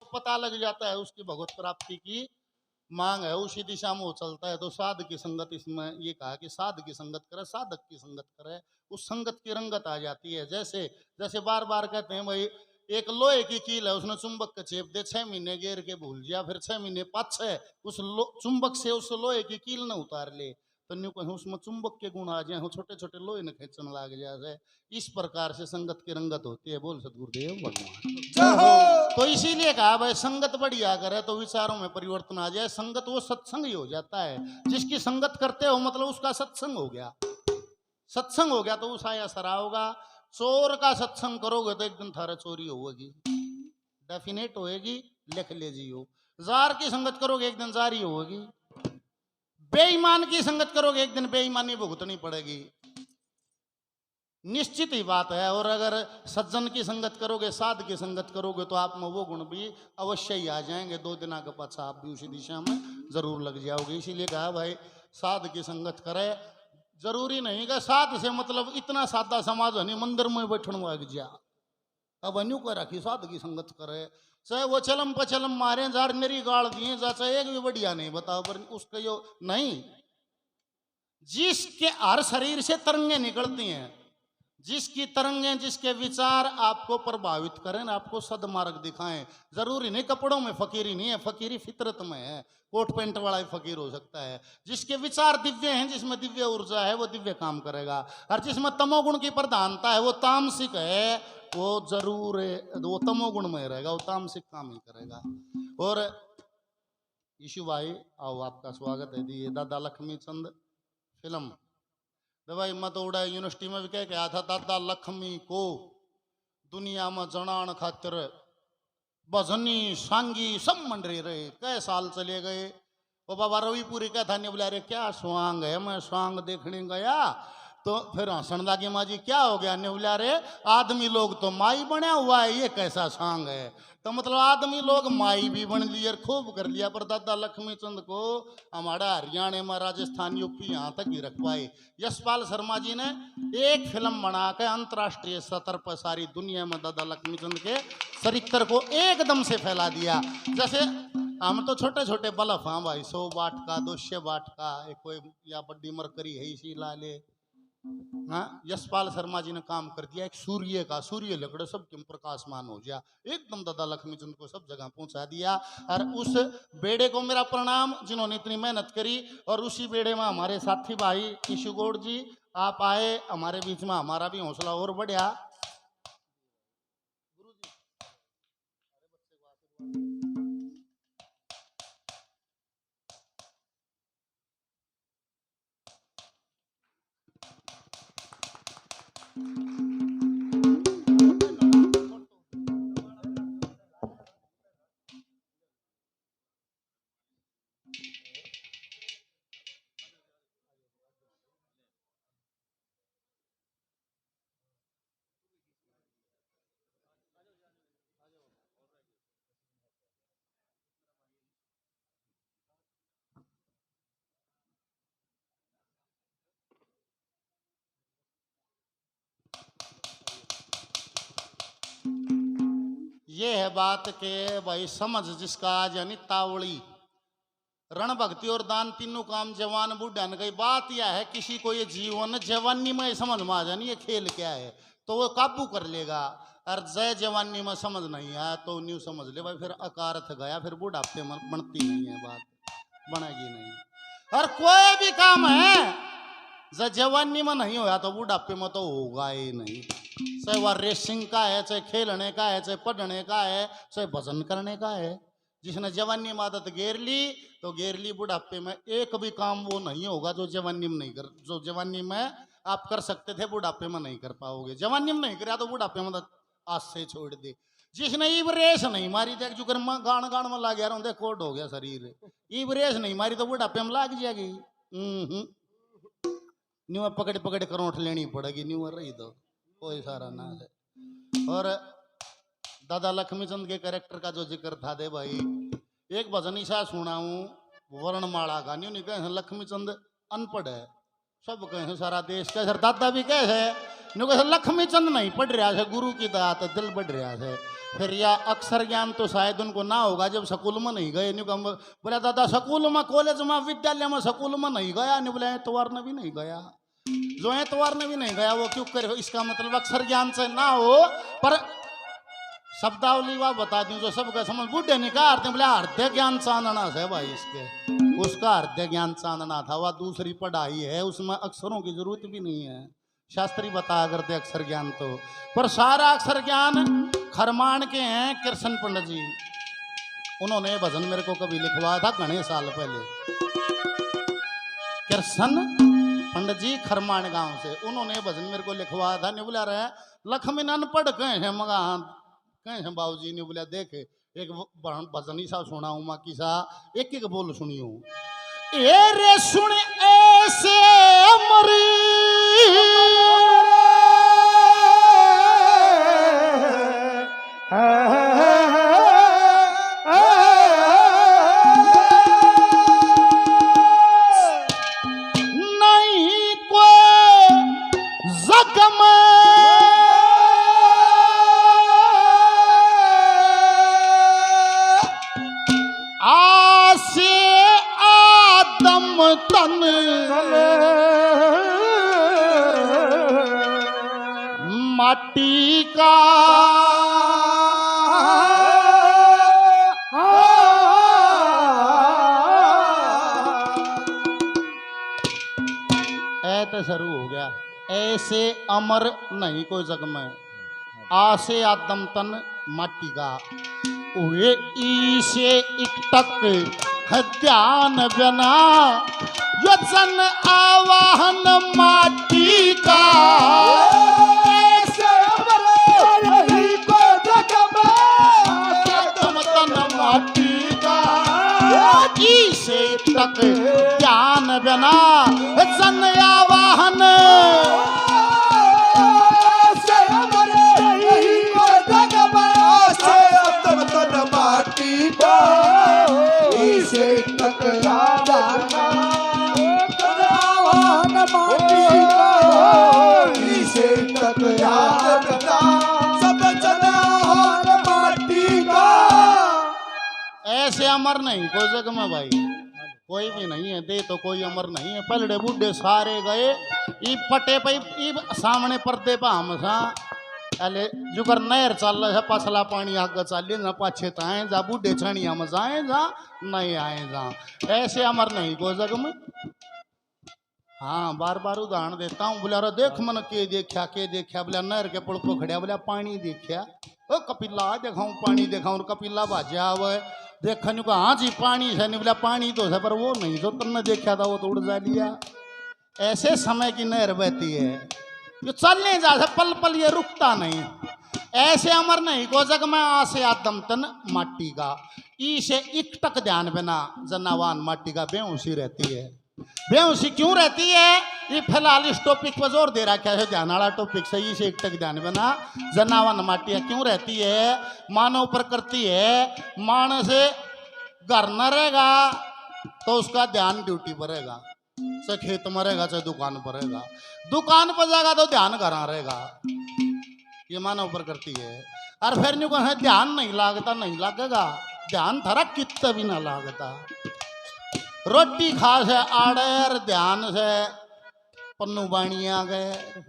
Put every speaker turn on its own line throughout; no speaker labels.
पता लग जाता है उसकी भगवत प्राप्ति की मांग है, उसी दिशा में वो चलता है। तो साध की संगत, इसमें ये कहा कि साध की संगत करे, साधक की संगत करे, उस संगत की रंगत आ जाती है। जैसे जैसे बार बार कहते हैं भाई, एक लोहे की कील है, उसने चुंबक के चेप दे, 6 महीने गेर के भूल गया, फिर 6 महीने पाछे उस चुंबक से उस लोहे की कील न उतार ले, तो न्यू कहीं उसमें चुंबक के गुण आ जाए, छोटे छोटे लोहे न खींचने लग जाए। इस प्रकार से संगत की रंगत होती है। बोल सतगुरुदेव भगवान। तो इसीलिए कहा भाई संगत बढ़िया करे तो विचारों में परिवर्तन आ जाए। संगत वो सत्संग ही हो जाता है। जिसकी संगत करते हो मतलब उसका सत्संग हो गया। सत्संग हो गया तो उस आया सरा होगा। चोर का सत्संग करोगे तो एक दिन थारा चोरी होगी, डेफिनेट होएगी, लिख लीजिए। जार की संगत करोगे एक दिन जारी होगी। बेईमान की संगत करोगे एक दिन बेईमानी भुगतनी पड़ेगी, निश्चित ही बात है। और अगर सज्जन की संगत करोगे, साध की संगत करोगे तो आप में वो गुण भी अवश्य ही आ जाएंगे। 2 दिन के पाछा आप भी उसी दिशा में जरूर लग जाओगे। इसीलिए कहा भाई साध की संगत करे। जरूरी नहीं कि साध से मतलब इतना सादा समाज नहीं मंदिर में बैठने लग जा। अब अन्यू को रखी साध की संगत करे, चाहे वो चलम पचलम मारे, जार मेरी गाड़ दिए जा, चाहे एक भी बढ़िया नहीं बताओ, पर उसका यो नहीं। जिसके हर शरीर से तरंगे निकलती हैं, जिसकी तरंगें, जिसके विचार आपको प्रभावित करें, आपको सदमार्ग दिखाएं। जरूरी नहीं कपड़ों में फकीरी नहीं है, फकीरी फितरत में है। कोट पेंट वाला ही फकीर हो सकता है। जिसके विचार दिव्य हैं, जिसमें दिव्य ऊर्जा है, वो दिव्य काम करेगा। और जिसमें तमोगुण की प्रधानता है, वो तामसिक है, वो जरूर वो तमोगुण में रहेगा, वो तामसिक काम ही करेगा। और यीशु भाई आओ, आपका स्वागत है। ये दादा लक्ष्मी चंद फिल्म तो भाई मैं तो उड़ा यूनिवर्सिटी में भी कह के आया था, दादा लक्ष्मी को दुनिया में जनान खातिर भजनी सांगी सब मंडरे रहे। कई साल चले गए। वो बाबा रविपुरी का था, नहीं बोला अरे क्या स्वांग है, मैं स्वांग देखने गया तो फिर हंसन लगी माँ जी क्या हो गया, ने बोला रे आदमी लोग तो माई बना हुआ है, ये कैसा सांग है। तो मतलब आदमी लोग माई भी बन लिए, खूब कर लिया, पर दादा लक्ष्मी चंद को हमारा हरियाणा में, राजस्थान, यूपी यहाँ तक ही रख पाए। यशपाल शर्मा जी ने एक फिल्म बना के अंतर्राष्ट्रीय स्तर पर सारी दुनिया में दादा लक्ष्मी चंद के चरित्र को एकदम से फैला दिया। जैसे हम तो छोटे छोटे बल्ब, हाँ भाई 100 वाट का, 200 वाट का, एक कोई या बड्डी मरकरी है इसी ला ले। हाँ, यशपाल शर्मा जी ने काम कर दिया एक सूर्य का, सूर्य लकड़े सबके प्रकाशमान हो गया एकदम। दादा लक्ष्मी चंद को सब जगह पहुंचा दिया। और उस बेड़े को मेरा प्रणाम जिन्होंने इतनी मेहनत करी। और उसी बेड़े में हमारे साथी भाई ईशु गौड़ जी आप आए हमारे बीच में, हमारा भी हौसला और बढ़िया। ये है बात के भाई समझ जिसका आज यानी तावड़ी, रण भक्ति और दान तीनों काम जवान बूढ़ा न गई। बात यह है किसी को ये जीवन जवानी में समझ में आ जानी ये खेल क्या है तो वो काबू कर लेगा। और जय जवानी में समझ नहीं आया तो न्यू समझ ले भाई, फिर अकारथ गया, फिर बुढ़ापे में बनती नहीं है, बात बनेगी नहीं। और कोई भी काम है जब जवानी में नहीं होया तो बुढ़ापे में तो होगा ही नहीं। चाहे वह रेसिंग का है, चाहे खेलने का है, चाहे पढ़ने का है, चाहे भजन करने का है। जिसने जवानी में आदत घेर ली तो घेर ली, बुढ़ापे में एक भी काम वो नहीं होगा जो जवानी में नहीं कर, जो जवानी में आप कर सकते थे बुढ़ापे में नहीं कर पाओगे। जवानी में नहीं करा तो बुढ़ापे में आज से छोड़ दे। जिसने ईब रेस नहीं मारी देख जो कर गान गान में लाग यार कोट हो गया शरीर। ईब रेस नहीं मारी तो बुढ़ापे में लाग जाएगी। न्यू पकड़ पकड़ करोट लेनी पड़ेगी, न्यू रही तो कोई सारा ना है। और दादा लक्ष्मी चंद के कैरेक्टर का जो जिक्र था दे भाई, एक भजन ईसा सुनाऊं वर्णमाला का, न्यू नहीं कहे लक्ष्मी चंद अनपढ़ है, सब कहे सारा देश कहे, दादा भी कहे लक्ष्मी चंद नहीं पढ़ रहा है, गुरु की दया तो दिल बढ़ रहा है। फिर या अक्षर ज्ञान तो शायद उनको ना होगा जब स्कूल में नहीं गए। नहीं बोला दादा स्कूल में, कॉलेज में, विद्यालय में, स्कूल में नहीं गया। नहीं बोला एतवार ने भी नहीं गया। जो एतवार ने भी नहीं गया वो क्यों करे? इसका मतलब अक्षर ज्ञान से ना हो, पर शब्दावली वह बता दूं जो सबका समझ। बूढ़े ने कहा अर्थ, बोले हृदय ज्ञान चांदना है भाई इसके, उसका हृदय ज्ञान चांदना था। वह दूसरी पढ़ाई है, उसमें अक्षरों की जरूरत भी नहीं है। शास्त्री बताया करते अक्षर ज्ञान तो, पर सारा अक्षर ज्ञान खरमान के हैं कृष्ण पंडित जी। उन्होंने भजन मेरे को कभी लिखवाया था घने साल पहले। कृष्ण पंडित जी खरमान गांव से, उन्होंने भजन मेरे को लिखवाया था। नहीं बोला रहे लक्ष्मी अनपढ़ कहे हैं मगा कहे हैं बाबूजी। ने बोला देख एक भजन ही सा सुना हूँ, माँ की सा एक एक बोल सुनी हूँ। ए रे सुन ऐसे मरी नहीं कोई जख्म आसे आदम तन माटी का ऐसे शुरू हो गया। ऐसे अमर नहीं कोई जग में, आसे आदम तन माटी का। वे ईसे इकटक ध्यान बना यजन आवाहन माटी का। ऐसे अमर नहीं कोई जग में, आदम तन माटी का। ईसे इकटक ध्यान बना यजन आवाहन ऐसे अमर नहीं कोई जग में भाई, कोई भी नहीं है। दे तो कोई अमर नहीं है। पलड़े बूढ़े सारे गए ई पटे पे ई सामने पर्दे पे हम सा अले जुगर नहर चल रहा है, पछला पानी आगे चलिए ना पाछे तो आए जा। बूढ़े छणी हम जाए जा नहीं आए जा। ऐसे अमर नहीं कोई जग में। हाँ बार बार उदाहरण देता हूँ। बोला रे देख मन के देखा बोला नहर के पुल को खड़िया, बोला पानी देखा ओ कपिला देखाऊं पानी देखाऊं। कपिला भाजा हुआ देखने को हाँ जी पानी है। नहीं बोला पानी तो है पर वो नहीं जो तुमने देखा था वो तो उड़ जा लिया। ऐसे समय की नहर बहती है जो चलने जा पल पल ये रुकता नहीं। ऐसे अमर नहीं को जग में आसे आदम तन माटी का। ई से इकटक ध्यान बिना जनावान माटी का बेहोशी रहती है। बेहोशी क्यों रहती है? ये फिलहाल इस टॉपिक पर जोर दे रहा है ध्यान वाला टॉपिक से। इसे एक तक ध्यान बिना जनावन माटिया क्यों रहती है? मानव प्रकृति है। मान से घर न रहेगा तो उसका ध्यान ड्यूटी पर रहेगा, चाहे खेत में रहेगा चाहे दुकान पर रहेगा। दुकान पर जाएगा तो ध्यान घर रहेगा। ये मानव प्रकृति है। और फिर न्यू कहे ध्यान नहीं लागता, नहीं लगेगा ध्यान थरा कितना भी ना लागता। रोटी खा से आड़े ध्यान से पन्नू बाणिया गए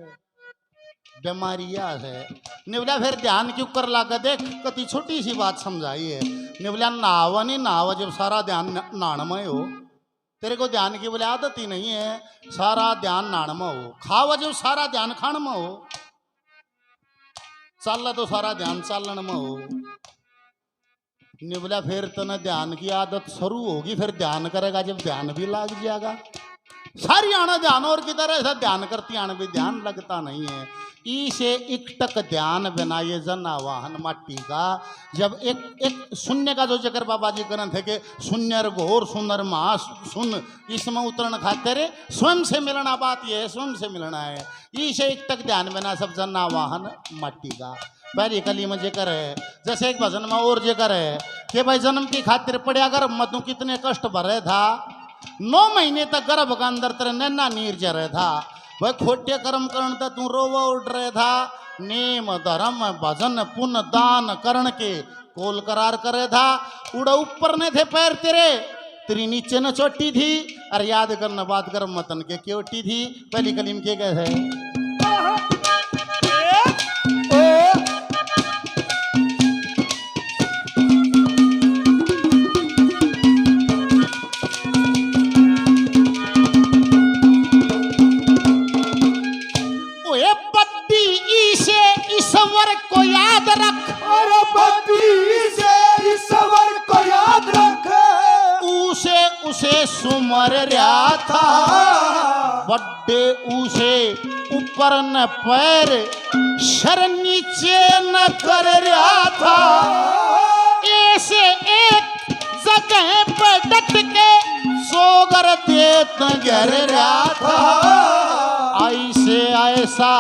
बीमारियां है। निवला फिर ध्यान क्यों कर लागा? देख कति छोटी सी बात समझाई है। निवला नावा नहीं नावा जब सारा ध्यान नाण में हो। तेरे को ध्यान की बोले आदत ही नहीं है। सारा ध्यान नाण में हो। खावा जब सारा ध्यान खान में हो। चल तो सारा ध्यान चालन में हो। निवला फिर तो न ध्यान की आदत शुरू होगी। फिर ध्यान करेगा जब ध्यान भी लग जाएगा। सारी आना ध्यान और की तरह ऐसा ध्यान करती आना भी ध्यान लगता नहीं है। इसे इकटक ध्यान बनाए जन आवाहन माटी का। जब एक शून्य का जो जिक्र बाबा जी करन थे कि शून्य घोर सुनर महा सुन, इसमें उतरण खातिर स्वयं से मिलना। बात यह है स्वयं से मिलना है। इसे इकटक ध्यान बना सब जन आवाहन माटी का। पहली कली में जिक्र है जैसे एक भजन में और जिक्र है कि भाई जन्म की खातिर पड़े अगर मधु कितने कष्ट भरे था। 9 महीने तक गर्भ का अंदर तेरे नैना नीर जरे था। वह खोटे कर्म करण था तू रोवा उठ रहे था नेम धर्म भजन पुण्य दान करण के कोल करार करे था उड़ा ऊपर ने थे पैर तेरे तेरी नीचे न चोटी थी और याद करना बात कर मतन के क्योटी थी पहली कलीम के गए है ईश्वर को याद रख
और बद्दी से ईश्वर को याद रख
उसे उसे सुमर रहा था बड्डे उसे ऊपर न पैर शर नीचे न कर रहा था ऐसे एक जगह पर डट के सोगर देत गर रहा था ऐसे ऐसा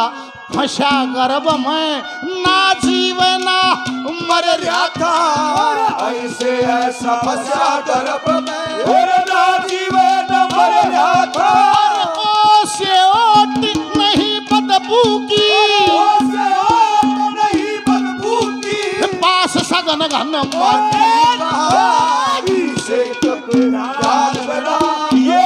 फंसा गर्भ में ना जीवना मर रहा था
ऐसे ऐसा फंसा गर्भ में और ना जीवन मर रहा था
से ओट नहीं बदबू की
से ओट नहीं बदबू की
पास सगन घन माटी
से टकराल बना ये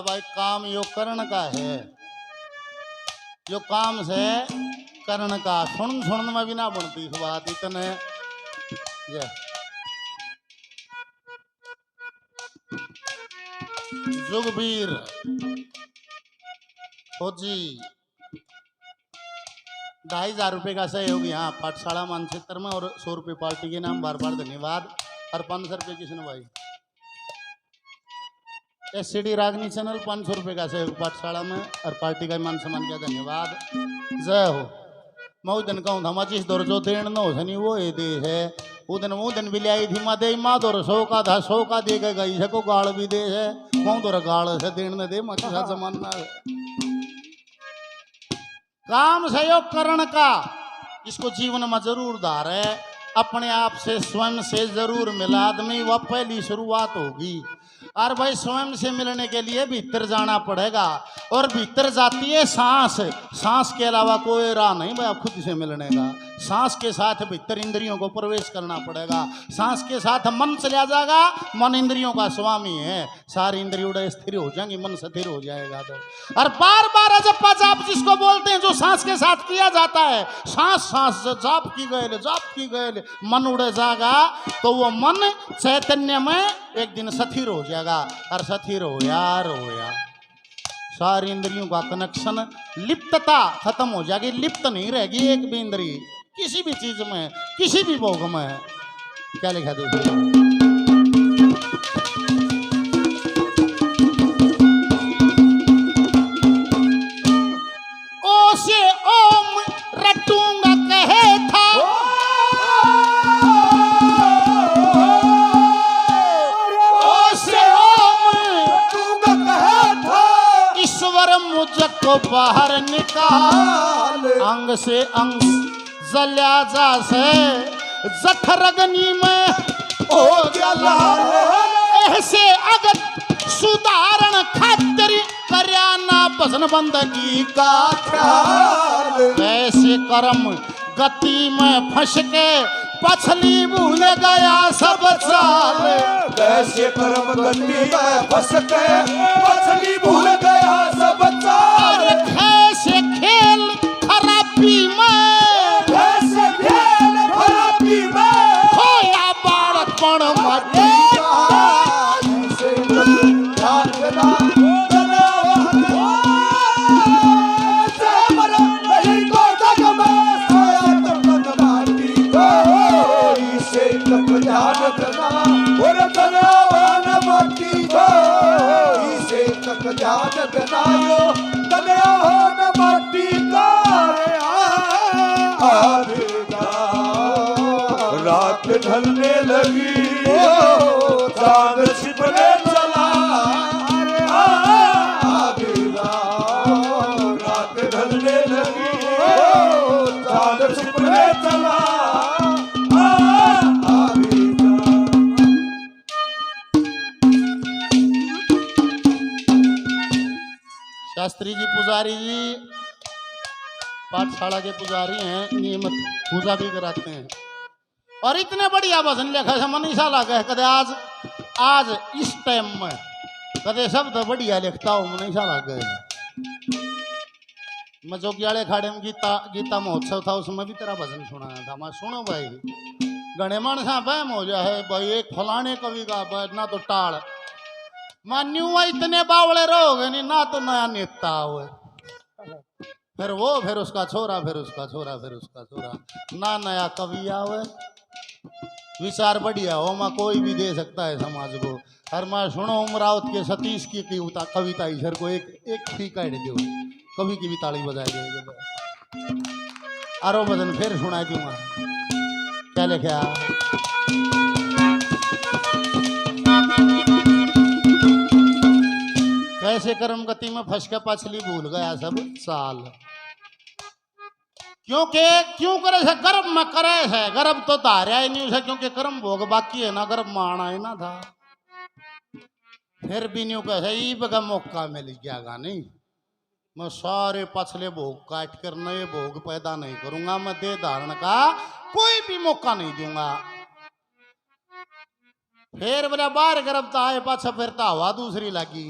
भाई काम यो करण का है जो काम से करण का सुन सुन में भी ना बनती इस बात इतने जुगबीर फौजी 2500 रुपये का सहयोग यहाँ पाठशाला मानचित्र में और 100 रुपये पार्टी के नाम बार बार धन्यवाद और 500 रुपये किसने भाई एससीडी रागनी चैनल 500 रुपये का सहयोग पाठशाला में और पार्टी का मान सम्मान किया धन्यवाद जय हो मैं उस दिन कहूँ था मचिस दौर जो देण न हो सनी वो ये दे है वो दिन भी लाई थी माँ दे माँ दौर 100 का था 100 का दे के गई है को गाड़ भी दे है मैं दौर गाड़ से देण न दे मची साथ जमाना है काम सहयोग करण का इसको जीवन में जरूर धार है अपने आप से स्वयं से जरूर मिला आदमी वह पहली शुरुआत होगी और भाई स्वयं से मिलने के लिए भीतर जाना पड़ेगा और भीतर जाती है सांस सांस के अलावा कोई राह नहीं भाई आप खुद से मिलने का सांस के साथ भीतर इंद्रियों को प्रवेश करना पड़ेगा सांस के साथ मन चला जाएगा मन इंद्रियों का स्वामी है सारी इंद्रियों स्थिर हो जाएंगी मन स्थिर हो जाएगा तो और बार बार जब जाप जिसको बोलते हैं जो सांस के साथ किया जाता है सांस सांस जाप की गए मन उड़े जाएगा तो वो मन चैतन्य में एक दिन स्थिर हो जाएगा और स्थिर हो यार सारी इंद्रियों का कनेक्शन लिप्तता खत्म हो जाएगी लिप्त नहीं रहेगी एक भी इंद्री किसी भी चीज में किसी भी भोग में क्या लिखा देखिए ओ से ओम रटूंगा कहे था मुझको बाहर निकाल अंग से अंग जल्या जा से जठरगनी में ओ जलाल ऐसे अगत सुधारण खातिर करयाना भजन बंदगी का ख्याल ऐसे कर्म गति में फंस के पछली भूल गया सब चाल
कैसे कर्म गति में फंस के पछली भूल गया सब चाल
कैसे खेल खरा शास्त्री जी पुजारी जी पाठशाला के पुजारी हैं, नियमित पूजा भी कराते हैं और इतने बढ़िया भजन लिखा है मनीषा लगा कदे आज इस टाइम में कदे शब्द बढ़िया लिखता हूँ मनीषा लगा मैं जोगियाड़े खाड़े में गीता महोत्सव था उसमें भी तेरा भजन सुनाया था। मैं सुनो भाई गणे मानसा बहम हो जाए भाई एक फलाने कवि का ना तो टाल मान्यू इतने बावड़े रहोगे नहीं ना तो नया नेता हुए फिर उसका छोरा फिर उसका छोरा फिर उसका छोरा ना नया कवि आवे विचार बढ़िया हो माँ कोई भी दे सकता है समाज को। हर मैं सुनो उमरावत के सतीश की कविता ईश्वर को एक ठीक काट दो कवि की भी ताली बजाई जाएगी आरो भजन फिर सुना दूंगा क्या लिखा कैसे कर्म गति में फंस के पछली भूल गया सब साल क्योंकि क्यों करे से गर्भ में करे है गर्भ तो धार्या ही नहीं उसे क्योंकि कर्म भोग बाकी है ना गर्भ माना है ना था फिर भी नहीं कहे ईब का मौका मिल जाएगा नहीं मैं सारे पछले भोग काट कर नए भोग पैदा नहीं करूंगा मैं दे धारण का कोई भी मौका नहीं दूंगा। फिर बोला बार गर्भ आए पाछा फिर हवा दूसरी लगी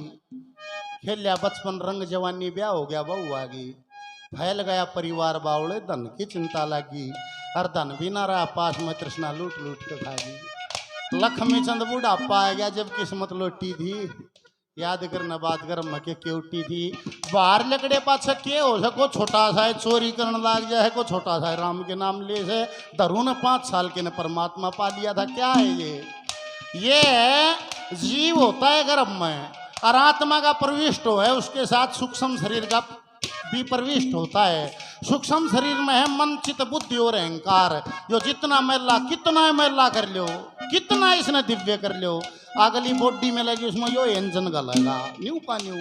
खेलिया बचपन रंग जवानी ब्याह हो गया बहू आ गई फैल गया परिवार बावड़े धन की चिंता लगी हर धन भी ना रहा पास में तृष्णा लूट लूट के खागी लक्ष्मी चंद बुढ़ापा आ गया जब किस्मत लौटी थी याद करना बात कर मके क्योटी थी बाहर लकड़े पाछे के हो सको छोटा सा है चोरी करने लग जाए को छोटा सा है राम के नाम ले से धरू ने 5 साल के ने परमात्मा पा लिया था क्या है ये जीव होता है गर्भ में और आत्मा का प्रविष्ट हो है उसके साथ सूक्ष्म शरीर का भी प्रविष्ट होता है। सूक्ष्म शरीर में है मन चित्त बुद्धि और अहंकार जो जितना मैला कर लो कितना इसने दिव्य कर लो अगली बॉडी में लगी उसमें यो इंजन गलेगा न्यू का न्यू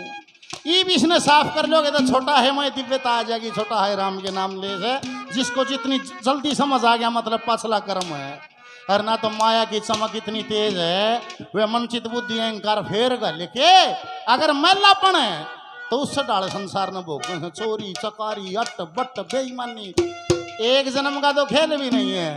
ये भी इसने साफ कर लोगे तो छोटा है मैं दिव्यता आ जाएगी छोटा है राम के नाम ले से जिसको जितनी जल्दी समझ आ गया मतलब पछला कर्म है और ना तो माया की चमक इतनी तेज है वे मन चित बुद्धि अहंकार फेर कर लेके अगर मैलापन है तो उससे डाले संसार न भोग चोरी चकारी अट बट बेईमानी एक जन्म का तो खेल भी नहीं है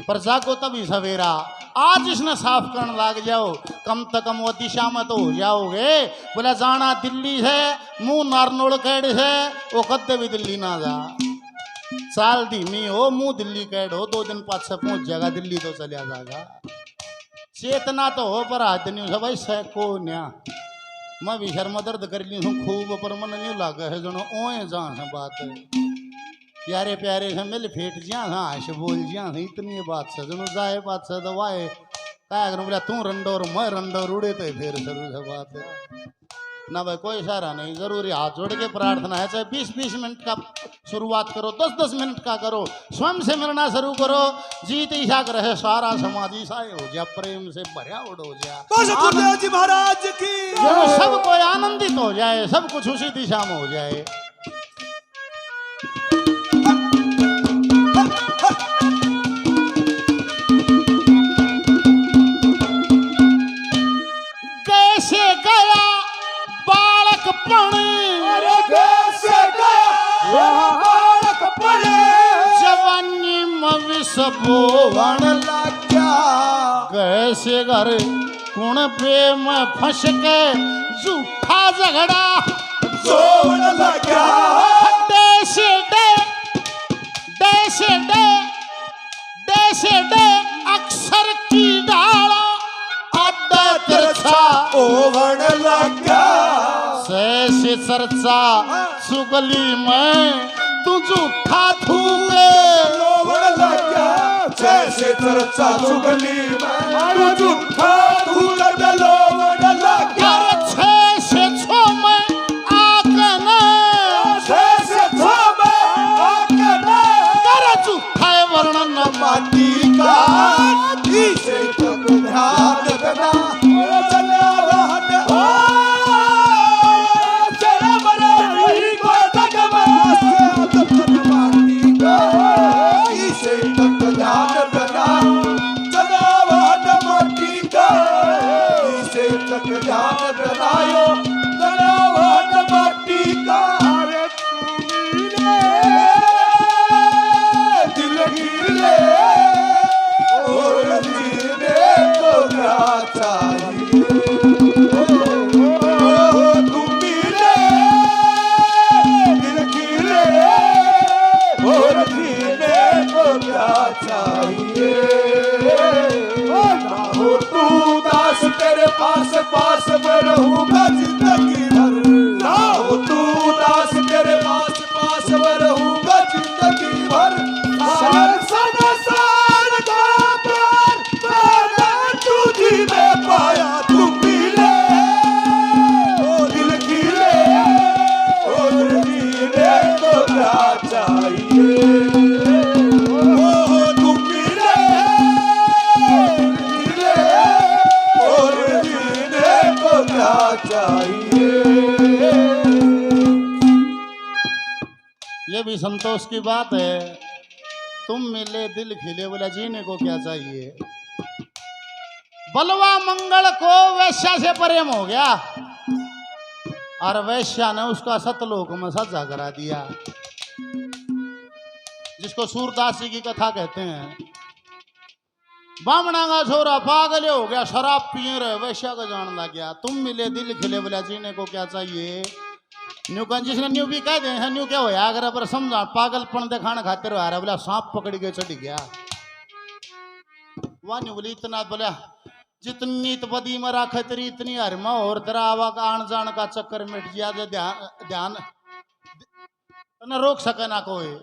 पर जागो तभी सवेरा आज इसने साफ करने लग जाओ कम से कम वो दिशा में तो हो जाओगे बोला जाना दिल्ली से मुंह नारनोड़ कैड से वो कद्दे भी दिल्ली ना जा साल धीमी हो मुंह दिल्ली कैड हो 2 दिन पाँच से पहुंच जाएगा दिल्ली तो चलिया जाएगा चेतना तो हो पर आज दिन से भाई सै को न्या मैं भी शर्मा दर्द कर ली हूँ खूब पर मन नहीं लागा है जो ओए जहाँ है बात प्यारे प्यारे से मिल फेट जिया हाँ ऐसे बोल जिया इतनी बात से जो जाए बात से दवाए क्या करूँ बोला तू रंडोर मैं रंडोर उड़े तो फिर जरूर से बात है ना भाई कोई इशारा नहीं जरूरी हाथ जोड़ के प्रार्थना है चाहे 20-20 मिनट का शुरुआत करो 10-10 मिनट का करो स्वयं से मिलना शुरू करो जीत ईशा रहे सारा समाज ईसाई हो जाए प्रेम से भरिया उड़ हो जाए
जी महाराज की
सब कोई आनंदित हो जाए सब कुछ उसी दिशा में हो जाए। कैसे गया जवानी में विष बोवण लग्या कैसे घर कुण पे में फंस के झूठा झगड़ा
जोड़ लग्या
देशे डे अक्षर की डाला अड्डा तिरछा
ओवण लग्या
से चर्चा चुगली में तू झूठा थूके
लोवण लग्या जैसे चर्चा चुगली में तू झूठा थूके लोवण लग्या
छे से छो में आकने
छे से छो में आकने
कर झूठा वर्णन
माटी का इसे तक ध्यान देना चला रहन ध्यान बनायो तलावन माटी पास पास मैं रहूंगा जिंदगी भर। ना हो तू उदास तेरे पास पास मैं रहूंगा जिंदगी भर। सार संसार का प्यार मैंने तुझी में पाया, तुम मिले ओ दिल खिले, ओ दिल खिले तो क्या चाहिए। ओ तुम मिले खिले, और जीने को क्या चाहिए।
ये भी संतोष की बात है, तुम मिले दिल खिले, बोला जीने को क्या चाहिए। बलवा मंगल को वैश्या से प्रेम हो गया और वैश्या ने उसका सतलोक में सजा करा दिया, जिसको सूरदास जी की कथा कहते हैं। बामणा का छोरा पागल हो गया, शराब पिए रहे, वैश्या को जान लग गया। तुम मिले दिल खिले, बोला जीने को क्या चाहिए। न्यू का जिसने न्यू भी कह दे न्यू क्या होया, अगर पर समझा पागलपन दिखाने खातिर आ रहा, बोला सांप पकड़ के चढ़ गया। वह न्यू बोली इतना, बोला जितनी बदी में राखे तेरी इतनी हरमा, और तेरा आवा का आन जान का चक्कर मिट गया, ध्यान न रोक सके ना कोई।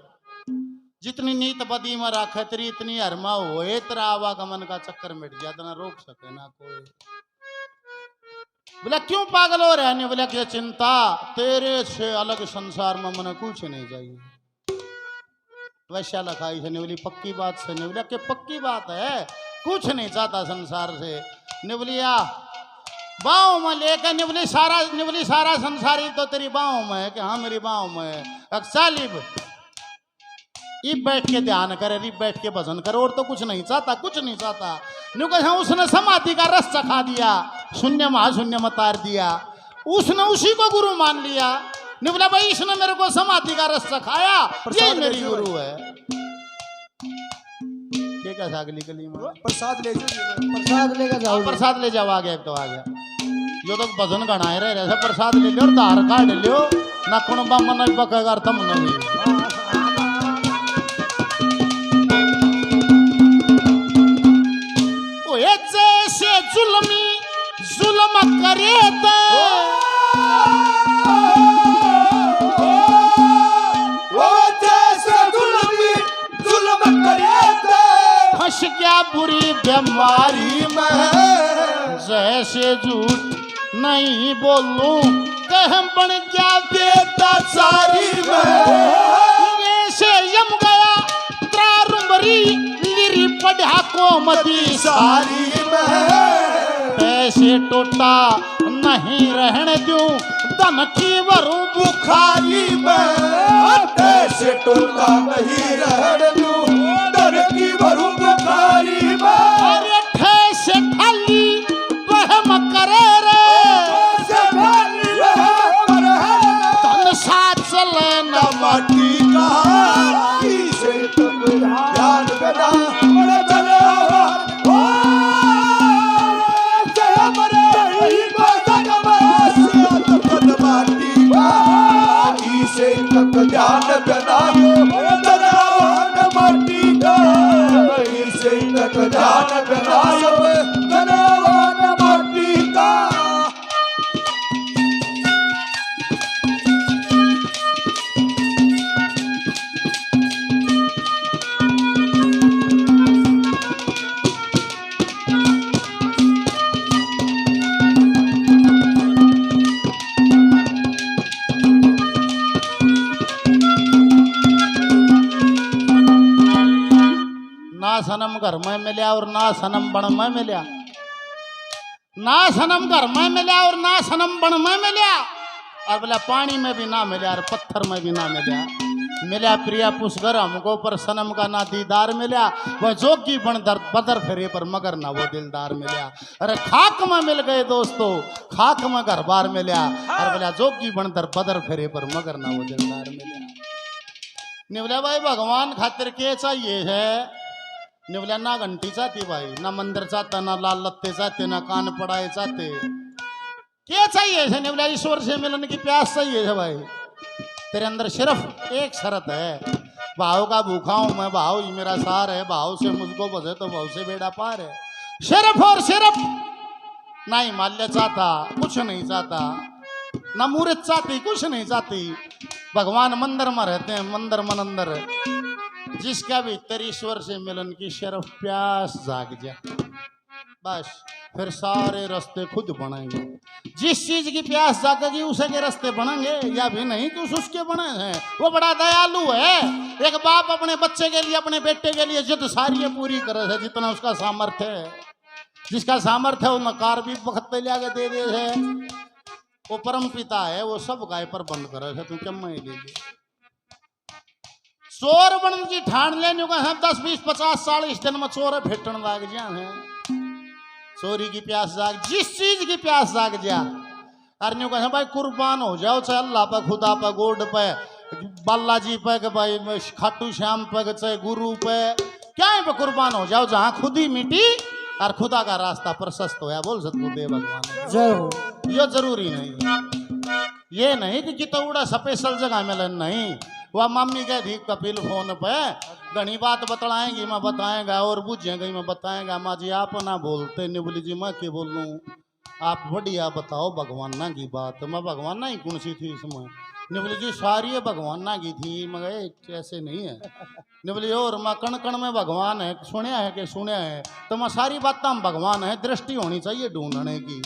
जितनी नीत बदी में राखे तेरी इतनी हरमा हो, तेरा आवागमन का चक्कर मिट गया, तो ना रोक सके ना कोई। बोला क्यों पागल हो रहा है। बोला कि चिंता तेरे से अलग संसार में मन कुछ नहीं चाहिए। वैश्या लखाई से ने बोली पक्की बात से। ने बोला कि पक्की बात है, कुछ नहीं चाहता संसार से। ने बोली आ बाहों में लेकर, ने बोली सारा संसारी तो तेरी बाहों में है। कि हाँ मेरी बाहों में है। अक्सालिब इब बैठ के ध्यान करे, रिब बैठ के भजन करे, और तो कुछ नहीं चाहता, कुछ नहीं चाहता। न्यू कहा उसने समाधि का रस चखा दिया, शून्य महाशून्य में तार दिया, उसने उसी को गुरु मान लिया। ने बोला भाई इसने मेरे को समाधि का रस चखाया, ये मेरी गुरु है। क्या था अगली गली में
प्रसाद ले जाओ,
प्रसाद लेकर जाओ।
प्रसाद ले जाओ, आ गया तो आ गया। जो तो भजन गणाए रहे, प्रसाद ले लो और धार काट लियो ना, कुण बामन बकेगा तुम नहीं। जैसे जुल्मी जुल्म करे तो
जैसे जुल्मी जुल्म करे तो
फंस गया बुरी बीमारी में। जैसे झूठ नहीं बोलूं कह बन गया बेदाचारी में। जैसे यम गया त्रारुंबरी लिरी पढ़ा कोमती
सारी में।
ऐसे टोटा नहीं रहने दूं धन की वरू बुखारी में।
ऐसे टोटा नहीं रहने दूं धन की वरू बुखारी में।
अरे ठैसे ठाली वहम करे रे, धन साथ चले न
माटी का इसे तब ध्यान बना चले तक ध्यान बना माटी का, इसे तक ध्यान बना माटी का।
ना सनम घर में मिल्या और ना सनम बण में मिल्या, ना सनम घर में मिल्या और ना सनम बण में मिल्या, और बोला पानी में भी ना मिल्या और पत्थर में भी ना मिल्या। मिल्या प्रिया पुष्कर हमको पर सनम का ना दीदार मिल्या। वह जोगी बन बदर फेरे पर मगर ना वो दिलदार मिल्या। अरे खाक में मिल गए दोस्तों, खाक में घर बार मिल्या, और बोला जोगी बन बदर फेरे पर मगर ना वो दिलदार मिल्या। निवल्या भाई भगवान खातिर के चाहिए है। निवल्या ना घंटी चाहती भाई, ना मंदिर चाहता, ना लाल लत्ते चाहते, ना कान पड़ाए चाहते। क्या चाहिए है निवल्या? ईश्वर से मिलने की प्यास चाहिए है भाई। तेरे अंदर सिर्फ एक शर्त है, भाव का भूखा हूं मैं, भाव ही मेरा सार है, भाव से मुझको बजे तो भाव से बेड़ा पार है। सिर्फ और सिर्फ ना हिमालय चाहता, कुछ नहीं चाहता, ना मूर्त चाहती, कुछ नहीं चाहती। भगवान मंदिर में रहते हैं, मंदिर मनंदर। जिसका भीतर ईश्वर से मिलन की सिर्फ प्यास जाग जाए, बस फिर सारे रास्ते खुद बनेंगे। जिस चीज की प्यास जागेगी उसे के रास्ते बनेंगे, या भी नहीं कि उसके बने हैं। वो बड़ा दयालु है। एक बाप अपने बच्चे के लिए, अपने बेटे के लिए जिद सारी पूरी करे है, जितना उसका सामर्थ्य है। जिसका सामर्थ्य है वो नकार भी वक्त पे लाके दे दे है। वो परम पिता है, वो सब गाय पर बंद करे है। तू क्या मैं ले चोर बन जी ठान लेने को है 10 20 50 40 दिन में चोर फेटन लाग जा है। चोरी की प्यास जाग, जिस चीज की प्यास जाग जा। अरे कहे भाई कुर्बान हो जाओ, चाहे अल्लाह पे, खुदा पे, गोड पे, बालाजी पे, के भाई खाटू श्याम पे, चाहे गुरु पे, क्या पे कुर्बान हो जाओ, जहाँ खुद ही मिटी और खुदा का रास्ता प्रशस्त होया। बोल सतगुरुदेव भगवान
जय हो।
ये जरूरी नहीं, ये नहीं कि कितौड़ा स्पेशल जगह मिलन, नहीं। वह मम्मी कह दी कपिल फोन पे घनी बात बतलाएंगी, मैं बताएगा और बुझेंगे मैं बताएगा। माँ जी आप ना बोलते, निबली जी मैं क्या बोलूँ, आप बढ़िया बताओ भगवान ना की बात। मैं भगवान ना ही कौन सी थी इसमें, निबली जी सारी भगवान ना की थी, मगर ऐसे नहीं है। निबली और मैं कण कण में भगवान है, सुनया है कि सुनया है, तो मैं सारी बात हम भगवान है। दृष्टि होनी चाहिए ढूंढने की।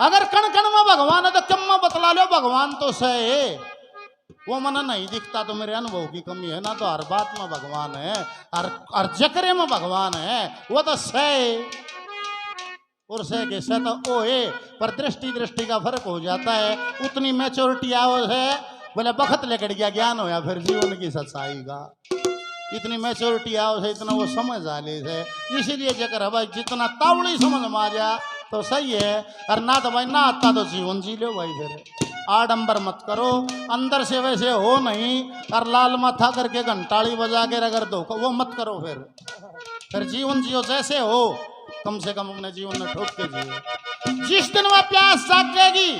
अगर कण कण में भगवान है तो कम में बतला लो भगवान तो सही। वो मन नहीं दिखता तो मेरे अनुभव की कमी है ना, तो हर बात में भगवान है, हर जकरे में भगवान है। वो तो सह और सह के सह तो ओ है, पर दृष्टि का फर्क हो जाता है। उतनी मैच्योरिटी आओ है, बोले बखत लेकर गया ज्ञान होया फिर जीवन की सच्चाई का। इतनी मैच्योरिटी आओ है, इतना वो समझ आ ले है। इसीलिए जकर भाई जितना तावड़ी समझ में आ जा तो सही है, और ना तो भाई ना आता तो जीवन जी लो भाई। फिर आडंबर मत करो, अंदर से वैसे हो नहीं, और लाल माथा करके घंटाड़ी बजा के अगर दो वो मत करो। फिर जीवन जियो जैसे हो, कम से कम अपने जीवन में ठोक के जियो। जिस दिन वह प्यास जागेगी,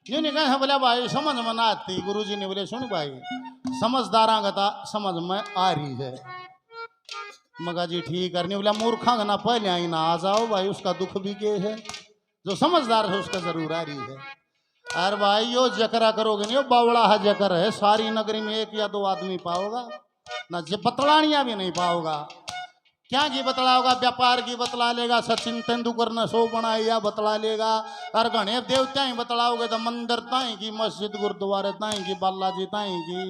यूं नहीं कहे बोले भाई समझ में ना आती, गुरुजी ने बोले सुन भाई समझदारा गता समझ में आ रही है। मगा जी ठीक करनी बोला मूर्खा ना पहले आई ना आ जाओ भाई, उसका दुख भी के है। जो समझदार है उसका जरूर आ रही है। अरे भाई यो जकरा करोगे नहीं, यो बावड़ा है जकर है, सारी नगरी में 1 या 2 आदमी पाओगा ना, बतलानिया भी नहीं पाओगा। क्या की बतलाओगा, व्यापार की बतला लेगा, सचिन तेंदुलकर ने 100 बनाया बतला लेगा। और गणेश देवता ही बतलाओगे तो मंदिर ताई की, मस्जिद गुरुद्वारे ताई की, बालाजी ताई की,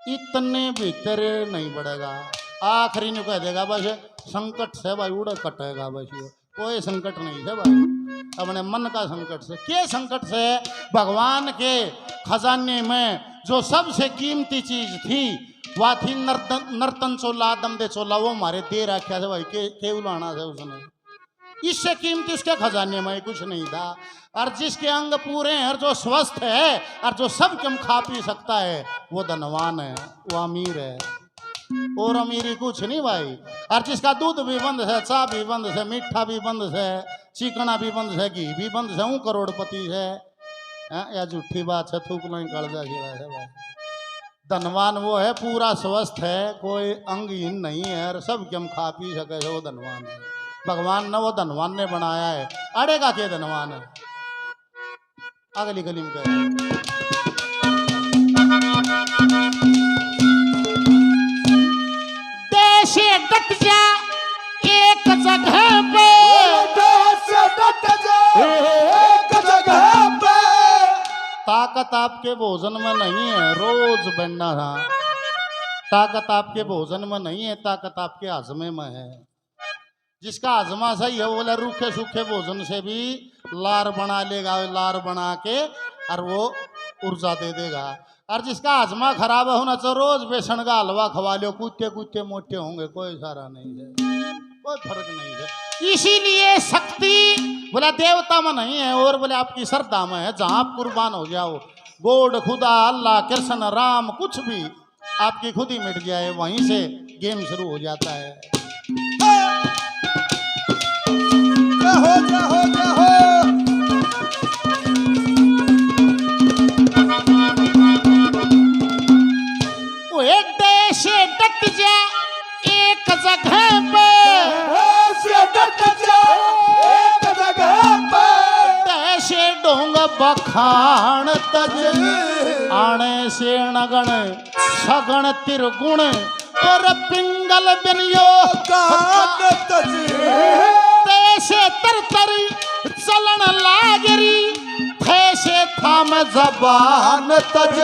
इतने भीतर नहीं बढ़ेगा। आखिरी ने कह देगा बस संकट से भाई उड़ कटेगा, बस ये कोई संकट नहीं है भाई, अपने मन का संकट से। के संकट से? भगवान के खजाने में जो सबसे कीमती चीज थी वह थी नर्तन चोला, आदम दे चोला, वो हमारे दे रखा था भाई, के उलाना था उसने। इससे कीमती उसके खजाने में कुछ नहीं था। और जिसके अंग पूरे हैं और जो स्वस्थ है और जो सब कम खा पी सकता है वो धनवान है, वो अमीर है। और अमीरी कुछ नहीं भाई। और जिसका दूध भी बंद है, चाय भी बंद है, मीठा भी बंद है, चिकना भी बंद है, घी भी बंद है, वो करोड़पति है। या झूठी बात है, थूक नहीं कर्जा गिरा है भाई। धनवान वो है पूरा स्वस्थ है, कोई अंगहीन नहीं है और सब हम खा पी सके, वो धनवान है। भगवान ने वो धनवान ने बनाया है, अड़ेगा के धनवान है। अगली गली में कह डट जा एक जगह पे,
डट जा एक जगह पे।
ताकत आपके भोजन में नहीं है, रोज बनना था। ताकत आपके भोजन में नहीं है, ताकत आपके हजमे में है। जिसका हजमा सही है वो बोला रूखे सूखे भोजन से भी लार बना लेगा, लार बना के और वो ऊर्जा दे देगा। और जिसका हजमा खराब होना तो रोज बेसन का हलवा खवा लो, कूदते कूदते मोटे होंगे, कोई सारा नहीं है, कोई फर्क नहीं है। इसीलिए शक्ति बोला देवता में नहीं है और बोले आपकी श्रद्धा में है। जहां आप कुर्बान हो जाओ, गोड खुदा अल्लाह कृष्ण राम कुछ भी आपकी खुद ही मिट जाए, वहीं से गेम शुरू हो जाता है।
जहो जहो जहो
से डट जा एक जगह पे,
से डट जा
बखान तज आणे से नगण सगण तिरगुण और पिंगल बिनियो
गान तज
तैसे तरतरी चलन लागरी तैसे थाम जबान तज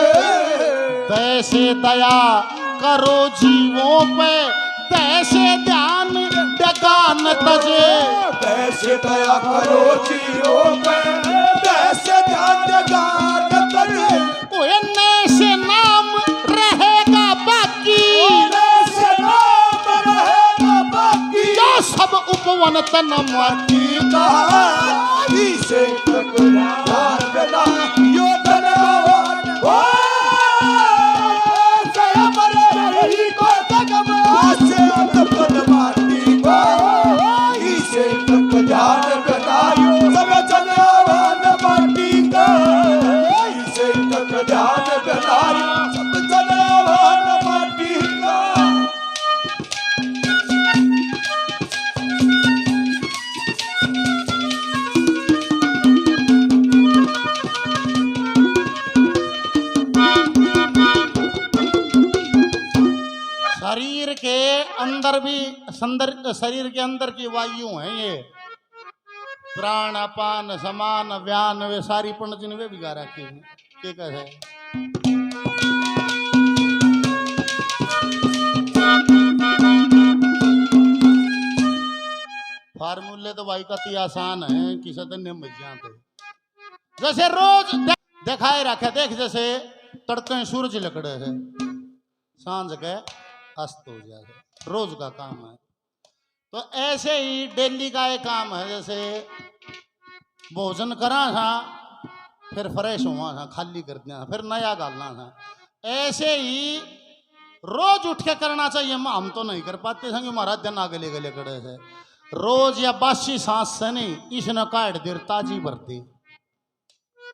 तैसे दया करो जीवों पे तैसे ध्यान डकान तजे
तैसे दया करो जियो पे तैसे ध्यान गान तज
से नाम रहेगा बाकी
तैसे नाम रहेगा बाकी
जो सब उपवन तन माटी
का इसे टकरार बना यो धनवान ओ से अमर रही को जगम से तपन माटी को इसे टकरार बनायो सब धनवान माटी का इसे टकरार बनायो सब धनवान माटी का
शरीर के अंदर भी शरीर के अंदर की वायु है ये प्राण अपान समान व्यान वे सारी पंडित जी ने वे बिगा रखी है के कहे फार्मूले तो भाई का ती आसान है किसी दिन नहीं मिल जाते जैसे रोज दिखाए रखे देख जैसे तड़के सूरज लकड़े है सांझ के अस्त हो जाए रोज का काम है तो ऐसे ही डेली का एक काम है जैसे भोजन करा था फिर फ्रेश हुआ था खाली कर दिया फिर नया डालना था ऐसे ही रोज उठ के करना चाहिए हम तो नहीं कर पाते संग महाराज दिन आगे ले गले खड़े है रोज या बासी सांस से नहीं इसने काट देर ताजी भरती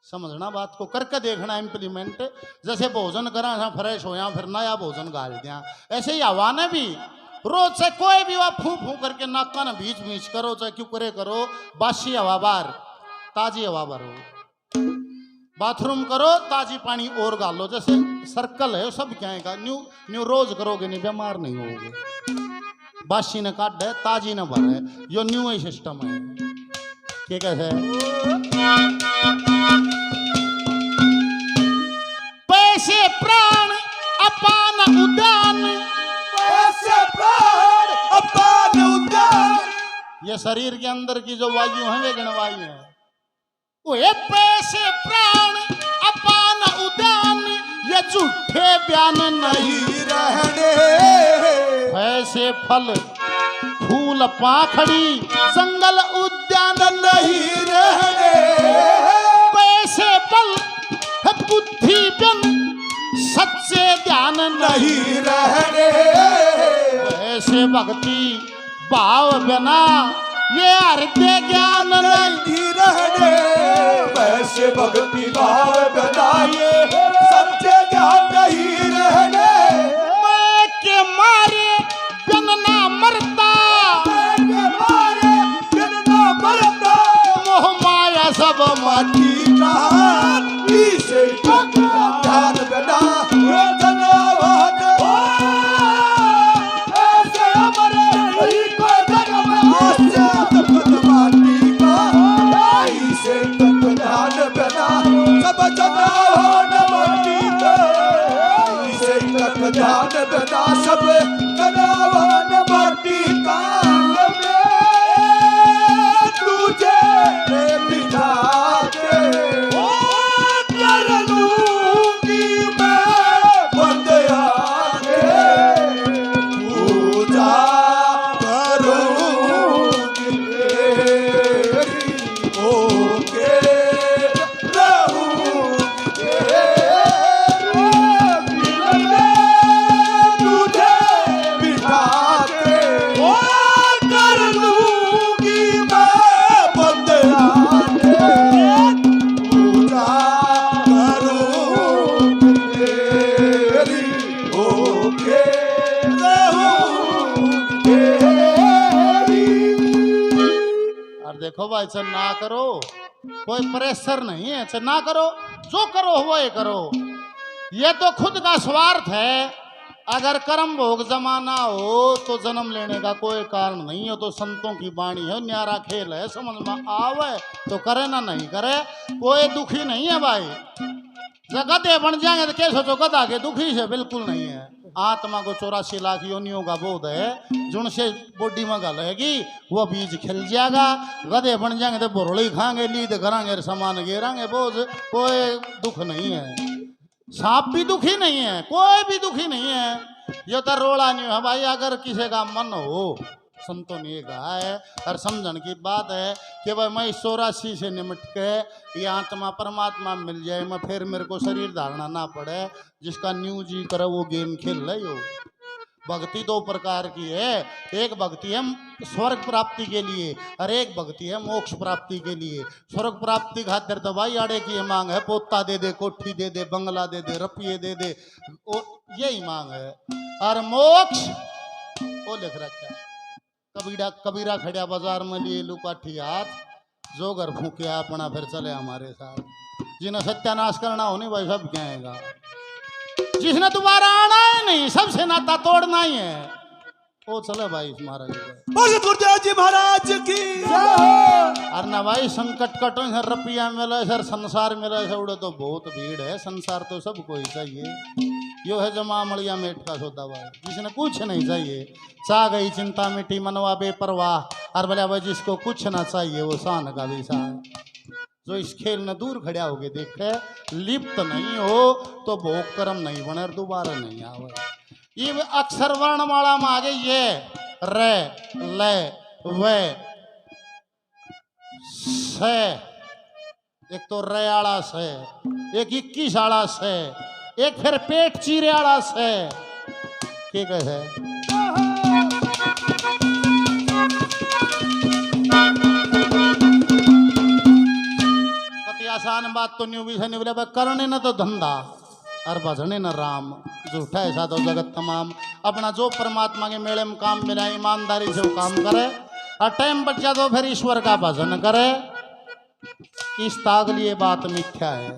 समझना बात को करके देखना इम्प्लीमेंट जैसे भोजन करा था फ्रेश हो या फिर नया भोजन गाल दिया ऐसे ही हवा ने भी रोज से कोई भी वह फू फू करके नाका न बीच बीच करो चाहे क्यों करे करो बासी हवा बार ताजी हवा भरो बाथरूम करो ताजी पानी और गालो जैसे सर्कल है सब क्या है न्यू न्यू रोज करोगे नहीं बीमार नहीं होगे बासी ने काट है ताजी न भर है यो न्यू ही सिस्टम है क्या कैसे पैसे प्राण अपान उद्यान
पैसे प्राण अपान उद्यान
ये शरीर के अंदर की जो वायु है वे गणवायु है वो पैसे प्राण अपान उद्यान ये झूठे बयान नहीं
रहने
ऐसे फल फूल पाखड़ी जंगल उद्यान
नहीं रहने
पैसे बल बुद्धि बन सच्चे ध्यान
नहीं रहने
ऐसे भक्ति भाव बिना ये हृदय ज्ञान
नहीं रहने वैसे भक्ति भाव बनाइए सच्चे ज्ञान नहीं रहने
मैं के मारे बिन ना मरता
के मारे बिन ना मरता
मोह माया सब
माटी का इसे ध्यान बना ये धनवान ऐसे अमर रही को जगम ऐसे तपन माटी का इसे ध्यान बना सब धनवान माटी का इसे ध्यान बना सब धनवान माटी का तुझे बिना के कर लूंगी मैं बंद आके पूजा करूंगी तेरी ओके रहूंगी तुझे बिठा के कर लूंगी मैं बंद आके पूजा करूंगी तेरी ओके रहूंगी तेरी
और देखो भाई सब ना करो कोई प्रेशर नहीं है, अच्छा ना करो, जो करो वो ये करो। ये तो खुद का स्वार्थ है। अगर कर्म भोग जमाना हो तो जन्म लेने का कोई कारण नहीं हो। तो संतों की वाणी है, न्यारा खेल है, समझ में आवे तो करे ना नहीं करे, कोई दुखी नहीं है भाई। जब गधे बन जाएंगे तो क्या सोचो, गधा के दुखी से बिल्कुल नहीं है। आत्मा को 84 लाख योनियों का बोध है, जिनसे बॉडी में गलेगी वो बीज खिल जाएगा। गधे बन जाएंगे तो बोरड़ी खाएंगे, लीद कराएंगे, सामान गिराएंगे, बोझ कोई दुख नहीं है। सांप भी दुखी नहीं है, कोई भी दुखी नहीं है। ये तो रोड़ा नहीं है भाई। अगर किसी का मन हो, संतों ने कहा है और समझन की बात है कि भाई मैं 84 से निमट के ये आत्मा परमात्मा मिल जाए, मैं फिर मेरे को शरीर धारना ना पड़े। जिसका न्यू जी करे वो गेम खेल रहे हो। भक्ति दो प्रकार की है, एक भक्ति है स्वर्ग प्राप्ति के लिए और एक भक्ति है मोक्ष प्राप्ति के लिए। स्वर्ग प्राप्ति खातिर तो भाई आड़े की मांग है, पोता दे दे, कोठी दे दे, बंगला दे दे, रुपये दे दे, यही मांग है। और मोक्ष वो लिख रखा, कबीरा खड़िया बाजार में लिए लुकाठी हाथ, जो घर फूकिया अपना फिर चले हमारे साथ। जिन्हें सत्यानाश करना हो नहीं भाई सब कहेगा, जिसने दोबारा आना है नहीं, सबसे नाता तोड़ना ही है, वो चले भाई महाराज।
गुरुदेव जी महाराज की
अरे ना भाई, संकट कटो सर, रुपया मिले सर, संसार मिले सर, उड़े तो बहुत भीड़ है। संसार तो सबको ही चाहिए, यो है जमा मड़िया मेट का सौदा भाई। जिसने कुछ नहीं चाहिए, चाह गई चिंता मिट्टी, मनवा बेपरवाह। और बोले भाई जिसको कुछ ना चाहिए वो शान का भी है। जो इस खेल में दूर खड़ा होके देखे, लिप्त नहीं हो तो भोग कर्म नहीं बने, दोबारा नहीं आवे। ये अक्षर वर्णमाला में आगे ये रे ले वे से, एक तो रे आड़ा से, एक 21 आड़ा से, एक फिर पेट चीरे आड़ा से। क्या कहे आसान बात तो न्यू भी है, नहीं बोले करने न तो धंधा और भजने न राम। झूठा ऐसा तो जगत तमाम। अपना जो परमात्मा के मेले में काम मिला ईमानदारी से वो काम करे, और टाइम बचा तो फिर ईश्वर का भजन करे। इस तागल ये बात मिथ्या है।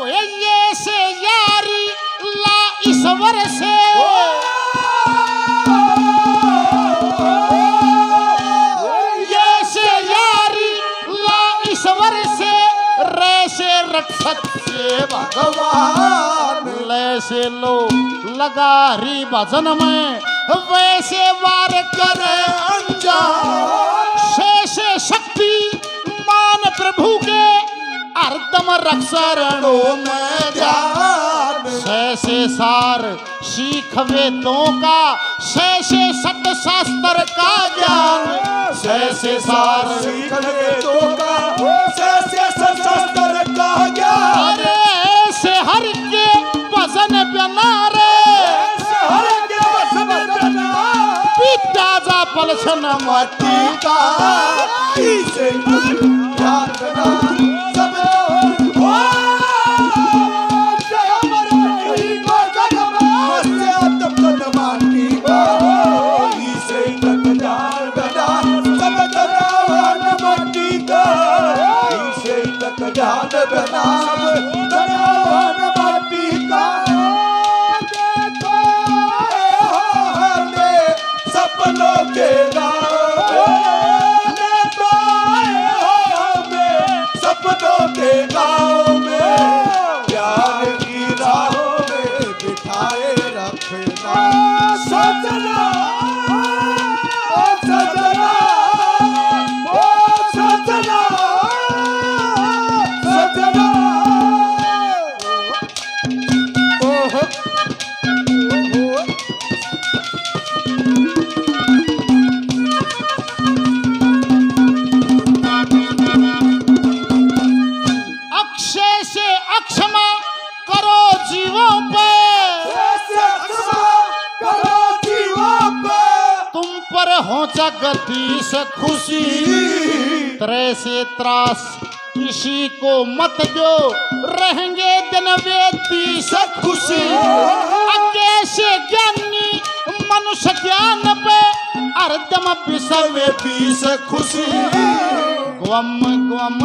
ओए ये से यारी ला ईश्वर से, सच्चे भगवान लैसे लो लगा हरी भजन में, वैसे वार करे अंजान। शेषे शक्ति मान प्रभु के, अर्दम रक्षरणों में ध्यान। शेषे सार सीख वेदों का, शेषे सत शास्त्र का ज्ञान। शेषे सार
सीख वेदों का, शेषे सत शास्त्र का ज्ञान।
अरे ऐसे हर के भजन बना रे,
हर के भजन बना।
विद्या जा पलछन मटी का,
इसे ध्यान बना सब हो। जय अमर हरि को जगमा से तपन माटी का, इसे ध्यान बना सब जगवान माटी का। इसे ध्यान बना सब जगवान माटी का। देखो हमें सपनों के सपनों के गाँव में, प्यार की राहों में बिठाए रखना। सजना ओ सजना ओ सजना सजना ओहो
अक्षय से अक्षमा करो जीवों पे,
करो जीवों पे।
तुम पर हो जगदीश खुशी। त्रे से त्रास किसी को मत दो, रहेंगे दिन वे 30 खुशी। आगे से ज्ञानी मनुष्य ज्ञान पे, अर्धम बिसवे
पीस खुशी
ग्वम ग्वम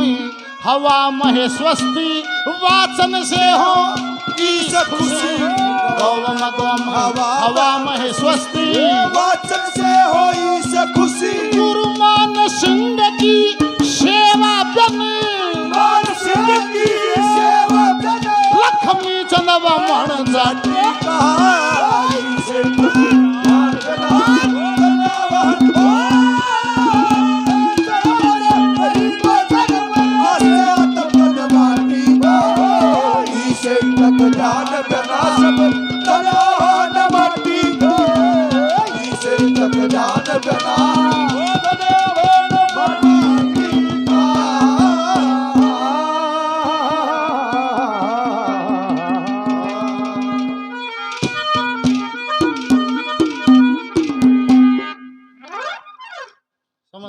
हवा महे स्वस्ति वाचन से हो
ईस खुशी
ग्वम ग्वम हवा महे स्वस्ति
वाचन से हो ईस खुशी
गुरु मान सिंह की सेवा बन
मान सिंह की सेवा करे
लक्ष्मी चंदवा मन जाटी
कहा